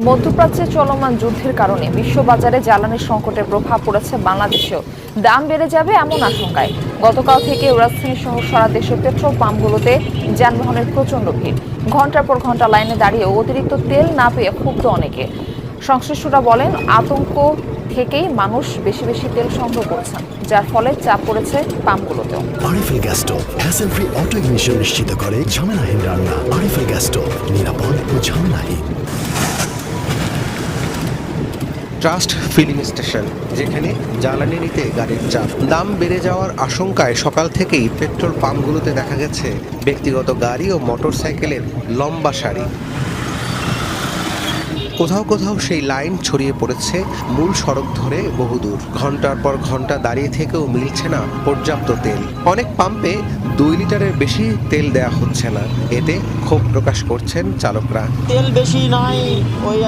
মধ্যপ্রাচ্যে চলমান যুদ্ধের কারণে বিশ্ববাজারে জ্বালানি সংকটের প্রভাব পড়েছে বাংলাদেশেও। দাম বেড়ে যাবে এমন আশঙ্কায় গতকাল থেকে রাজধানী সহ সারা দেশে পেট্রোল পাম্পগুলোতে যানবাহনের প্রচণ্ড ভিড়। ঘন্টার পর ঘন্টা লাইনে দাঁড়িয়েও অতিরিক্ত তেল না পেয়ে ক্ষুব্ধ অনেকে। সংশ্লিষ্টরা বলেন, আতঙ্ক থেকেই মানুষ বেশি বেশি তেল সংগ্রহ করছেন, যার ফলে চাপ পড়েছে পাম্পগুলোতেও। RFL gas stove hassle free auto ignition নিশ্চিত করে ঝামেলাহীন রান্না। আরএফএল গ্যাস স্টোভ, নিরাপদ ও ঝামেলাহীন। ট্রাস্ট ফিলিং স্টেশন, যেখানে জ্বালানি নিতে গাড়ির চাপ। দাম বেড়ে যাওয়ার আশঙ্কায় সকাল থেকেই পেট্রোল পাম্পগুলোতে দেখা গেছে ব্যক্তিগত গাড়ি ও মোটরসাইকেলের লম্বা সারি। কোথাও কোথাও সেই লাইন ছড়িয়ে পড়েছে মূল সড়ক ধরে বহুদূর। ঘন্টার পর ঘন্টা দাঁড়িয়ে থেকেও মিলছে না পর্যাপ্ত তেল। অনেক পাম্পে 2 লিটারের বেশি তেল দেয়া হচ্ছে না। এতে ক্ষোভ প্রকাশ করছেন চালকরা। তেল বেশি নাই, ওই